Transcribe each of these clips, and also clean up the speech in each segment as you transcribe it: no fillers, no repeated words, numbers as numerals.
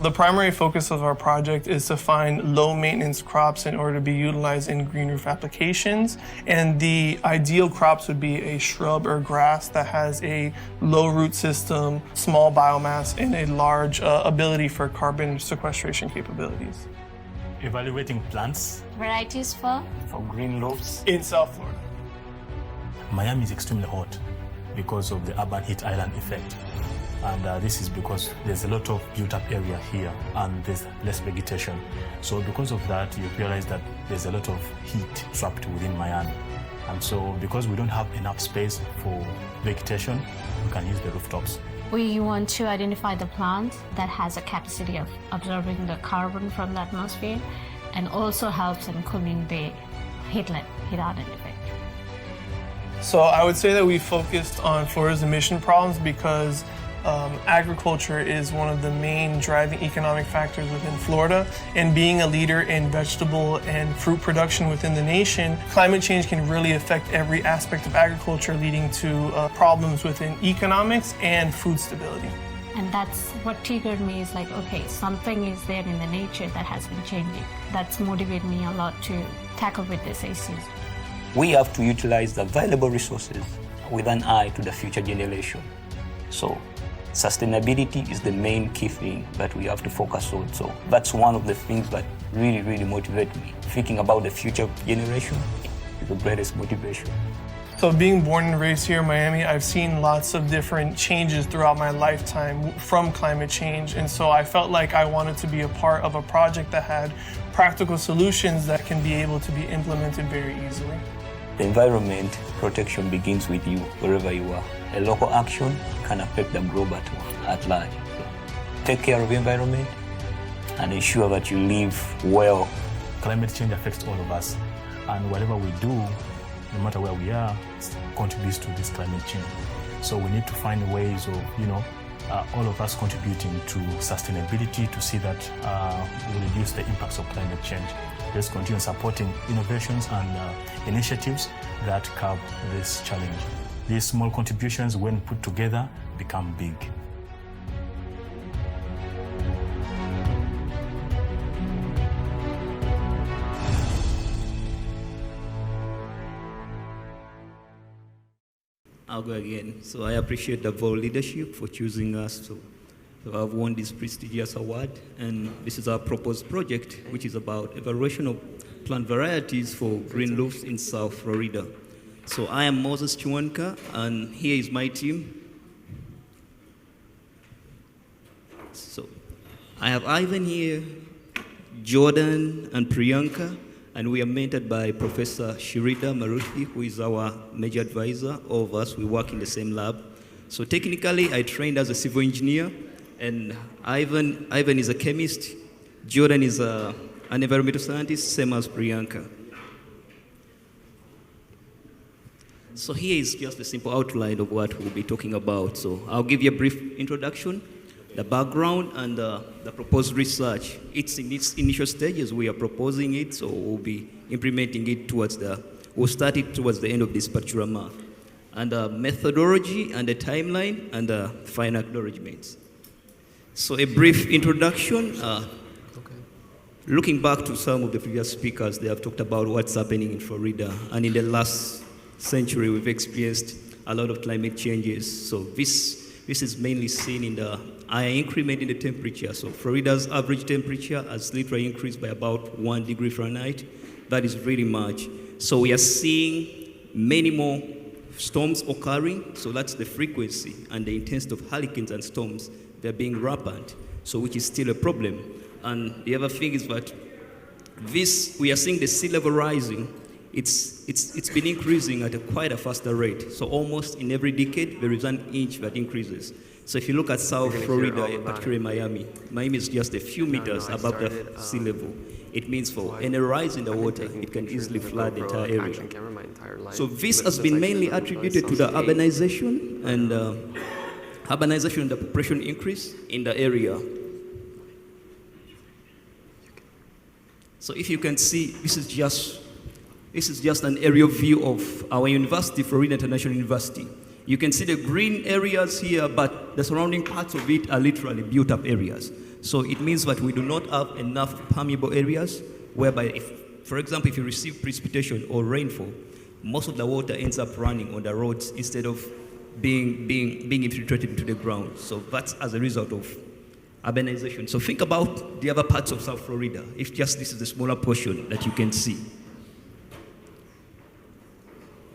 The primary focus of our project is to find low maintenance crops in order to be utilized in green roof applications. And the ideal crops would be a shrub or grass that has a low root system, small biomass, and a large ability for carbon sequestration capabilities. Evaluating plants. Varieties for green roofs. In South Florida. Miami is extremely hot because of the urban heat island effect. And this is because there's a lot of built-up area here and there's less vegetation. So because of that, you realize that there's a lot of heat trapped within Miami. And so because we don't have enough space for vegetation, we can use the rooftops. we want to identify the plant that has a capacity of absorbing the carbon from the atmosphere and also helps in cooling the heat island effect. So I would say that we focused on Florida's emission problems because agriculture is one of the main driving economic factors within Florida, and being a leader in vegetable and fruit production within the nation, climate change can really affect every aspect of agriculture, leading to problems within economics and food stability. And that's what triggered me, is like, okay, something is there in the nature that has been changing. That's motivated me a lot to tackle with these issues. We have to utilize the available resources with an eye to the future generation. So sustainability is the main key thing that we have to focus on. So that's one of the things that really motivate me. Thinking about the future generation is the greatest motivation. So being born and raised here in Miami, I've seen lots of different changes throughout my lifetime from climate change. And so I felt like I wanted to be a part of a project that had practical solutions that can be able to be implemented very easily. The environment protection begins with you, wherever you are. A local action can affect the globe at large. So take care of the environment and ensure that you live well. Climate change affects all of us, and whatever we do, no matter where we are, contributes to this climate change. So we need to find ways of, all of us contributing to sustainability to see that we reduce the impacts of climate change. Let's continue supporting innovations and initiatives that curb this challenge. These small contributions, when put together, become big. I'll go again. So I appreciate the Vol leadership for choosing us. So I've won this prestigious award, and this is our proposed project, which is about evaluation of plant varieties for green roofs in South Florida. So I am Moses Chuanka, and here is my team. So I have Ivan here, Jordan, and Priyanka, and we are mentored by Professor Shirida Maruthi, who is our major advisor. All of us, we work in the same lab. So technically, I trained as a civil engineer, and Ivan is a chemist. Jordan is an environmental scientist, same as Priyanka. So here is just a simple outline of what we'll be talking about. So I'll give you a brief introduction, the background, and the proposed research. It's in its initial stages. We are proposing it, so we'll be implementing it we'll start it towards the end of this particular month. And the methodology and the timeline and the final acknowledgements. So a brief introduction. Looking back to some of the previous speakers, they have talked about what's happening in Florida. And in the last century, we've experienced a lot of climate changes. So this is mainly seen in the higher increment in the temperature. So Florida's average temperature has literally increased by about 1 degree Fahrenheit. That is really much. So we are seeing many more storms occurring. So that's the frequency and the intensity of hurricanes and storms. They're being rampant, so which is still a problem. And the other thing is that we are seeing the sea level rising. It's been increasing at quite a faster rate. So almost in every decade, there is an inch that increases. So if you look at South Florida, particularly Miami is just a few meters above the sea level. It means for any rise in the water, it can easily flood the entire area. So this has been mainly attributed to the urbanization and the population increase in the area. So if you can see, this is just an aerial view of our university, Florida International University. You can see the green areas here, but the surrounding parts of it are literally built up areas. So it means that we do not have enough permeable areas whereby, for example, if you receive precipitation or rainfall, most of the water ends up running on the roads instead of being infiltrated into the ground. So that's as a result of urbanization. So think about the other parts of South Florida, if just this is the smaller portion that you can see.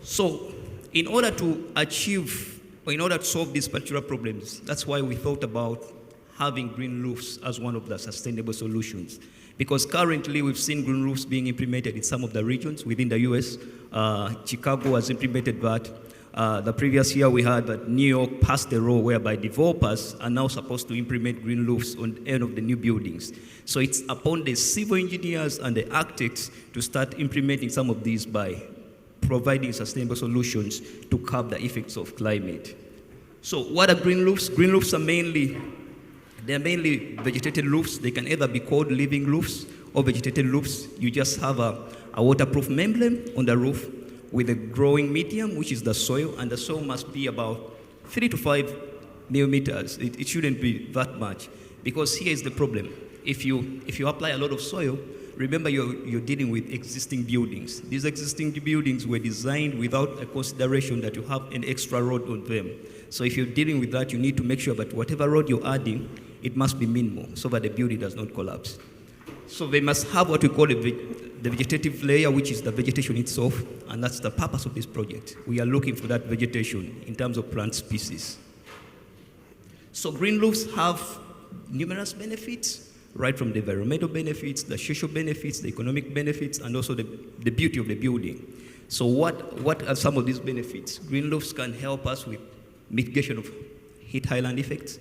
So in order to achieve, or in order to solve these particular problems, that's why we thought about having green roofs as one of the sustainable solutions. Because currently we've seen green roofs being implemented in some of the regions within the US. Chicago has implemented that. The previous year we had that New York passed a law whereby developers are now supposed to implement green roofs on the end of the new buildings. So it's upon the civil engineers and the architects to start implementing some of these by providing sustainable solutions to curb the effects of climate. So what are green roofs? Green roofs are mainly vegetated roofs. They can either be called living roofs or vegetated roofs. You just have a waterproof membrane on the roof with a growing medium, which is the soil, and the soil must be about 3 to 5 millimeters. It shouldn't be that much, because here is the problem. If you apply a lot of soil, remember you're dealing with existing buildings. These existing buildings were designed without a consideration that you have an extra road on them. So if you're dealing with that, you need to make sure that whatever road you're adding, it must be minimal so that the building does not collapse. So they must have what we call the vegetative layer, which is the vegetation itself, and that's the purpose of this project. We are looking for that vegetation in terms of plant species. So green roofs have numerous benefits, right from the environmental benefits, the social benefits, the economic benefits, and also the beauty of the building. So what are some of these benefits? Green roofs can help us with mitigation of heat island effects.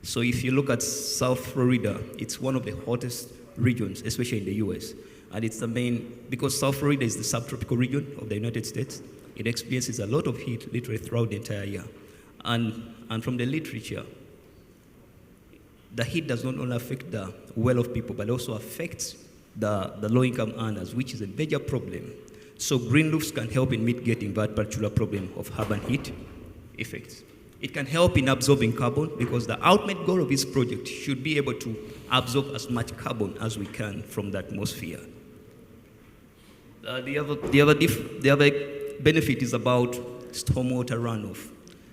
So if you look at South Florida, it's one of the hottest regions, especially in the US. And it's the main, because South Florida is the subtropical region of the United States, it experiences a lot of heat literally throughout the entire year. And from the literature, the heat does not only affect the well-off people, but also affects the low-income earners, which is a major problem. So green roofs can help in mitigating that particular problem of urban heat effects. It can help in absorbing carbon, because the ultimate goal of this project should be able to absorb as much carbon as we can from the atmosphere. The other benefit is about stormwater runoff.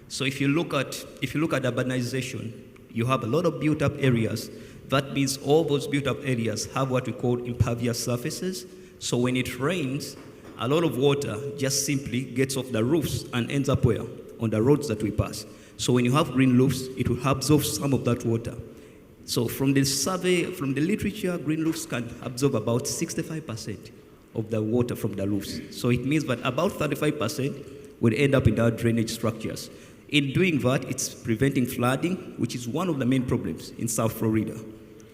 So if you look at urbanization, you have a lot of built-up areas. That means all those built-up areas have what we call impervious surfaces. So when it rains, a lot of water just simply gets off the roofs and ends up where? On the roads that we pass. So when you have green roofs, it will absorb some of that water. So from the survey, from the literature, green roofs can absorb about 65% of the water from the roofs. So it means that about 35% will end up in our drainage structures. In doing that, it's preventing flooding, which is one of the main problems in South Florida.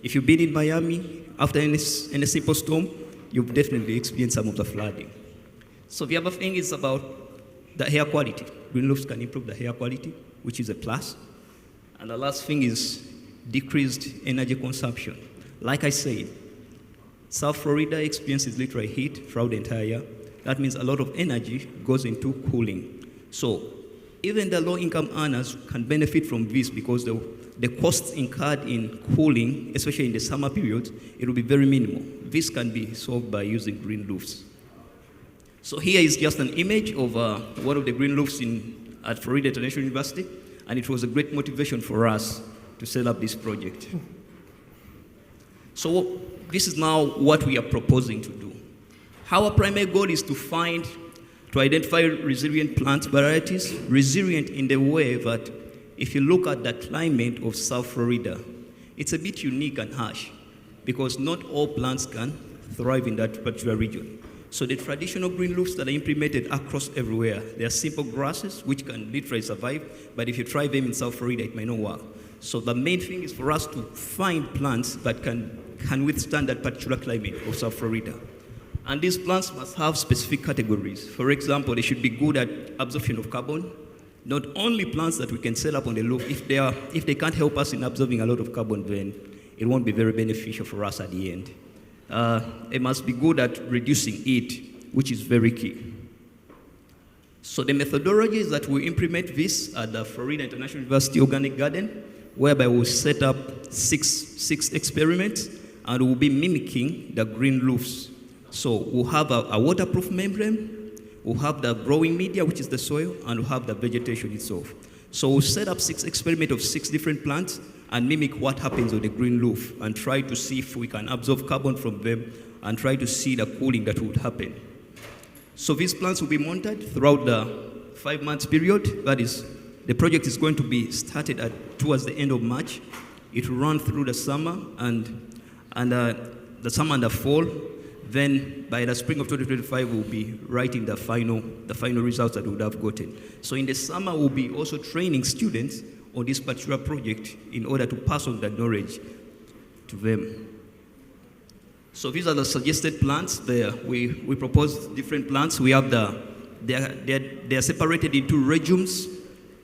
If you've been in Miami, after any simple storm, you've definitely experienced some of the flooding. So the other thing is about the air quality. Green roofs can improve the air quality, which is a plus. And the last thing is decreased energy consumption. Like I said, South Florida experiences literal heat throughout the entire year. That means a lot of energy goes into cooling. So even the low-income earners can benefit from this, because the costs incurred in cooling, especially in the summer periods, it will be very minimal. This can be solved by using green roofs. So here is just an image of one of the green roofs at Florida International University, and it was a great motivation for us to set up this project. So this is now what we are proposing to do. Our primary goal is to identify resilient plant varieties, resilient in the way that if you look at the climate of South Florida, it's a bit unique and harsh, because not all plants can thrive in that particular region. So the traditional green roofs that are implemented across everywhere, they are simple grasses which can literally survive, but if you try them in South Florida, it may not work. So the main thing is for us to find plants that can withstand that particular climate of South Florida. And these plants must have specific categories. For example, they should be good at absorption of carbon. Not only plants that we can set up on the roof, if they can't help us in absorbing a lot of carbon, then it won't be very beneficial for us at the end. It must be good at reducing heat, which is very key. So the methodology is that we implement this at the Florida International University Organic Garden. whereby we'll set up six experiments, and we'll be mimicking the green roofs. So we'll have a waterproof membrane, we'll have the growing media, which is the soil, and we'll have the vegetation itself. So we'll set up 6 experiments of 6 different plants and mimic what happens on the green roof and try to see if we can absorb carbon from them and try to see the cooling that would happen. So these plants will be monitored throughout the 5 months period. That is, the project is going to be started towards the end of March. It will run through the summer and the summer and the fall. Then by the spring of 2025, we'll be writing the final results that we would have gotten. So in the summer, we'll be also training students on this particular project in order to pass on that knowledge to them. So these are the suggested plants there. We propose different plants. We have they are separated into legumes,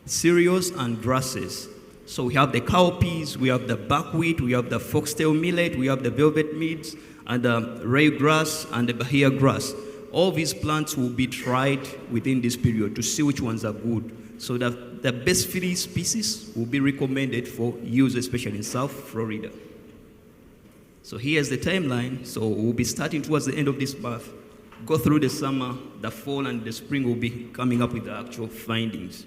cereals, and grasses. So we have the cowpeas, we have the buckwheat, we have the foxtail millet, we have the velvet meads, and the ray grass and the bahia grass. All these plants will be tried within this period to see which ones are good. So that the best 3 species will be recommended for use, especially in South Florida. So here's the timeline. So we'll be starting towards the end of this month, go through the summer, the fall, and the spring will be coming up with the actual findings.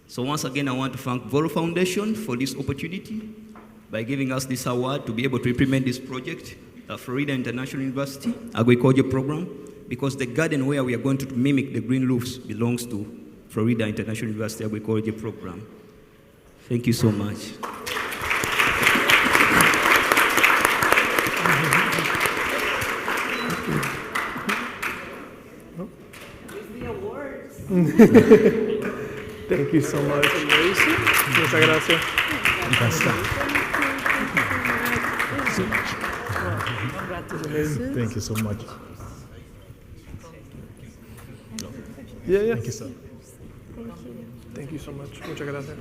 So once again, I want to thank Voro Foundation for this opportunity by giving us this award to be able to implement this project at Florida International University Agriculture Program, because the garden where we are going to mimic the green roofs belongs to Florida International University Agriculture Program. Thank you so much. Thank you so much. Muchas gracias. Thank you so much. Yeah. Thank you, sir. Thank you so much. Muchas gracias.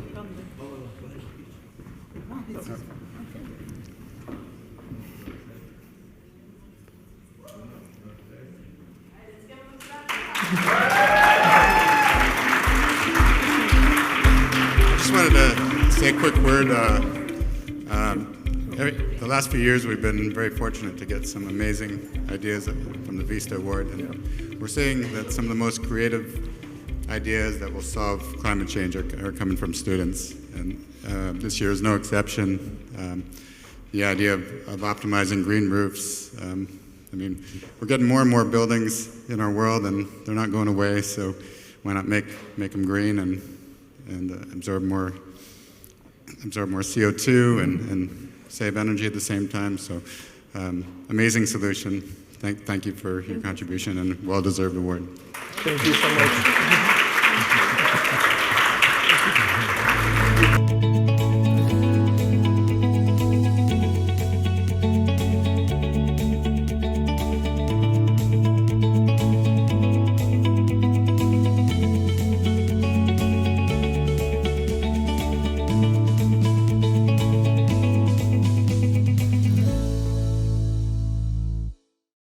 I just wanted to say a quick word. The last few years, we've been very fortunate to get some amazing ideas from the VISTA Award. And we're seeing that some of the most creative ideas that will solve climate change are coming from students. And this year is no exception. The idea of optimizing green roofs. I mean, we're getting more and more buildings in our world, and they're not going away. So why not make them green and absorb more CO2 and save energy at the same time. So amazing solution. Thank you for your contribution and well-deserved award. Thank you so much.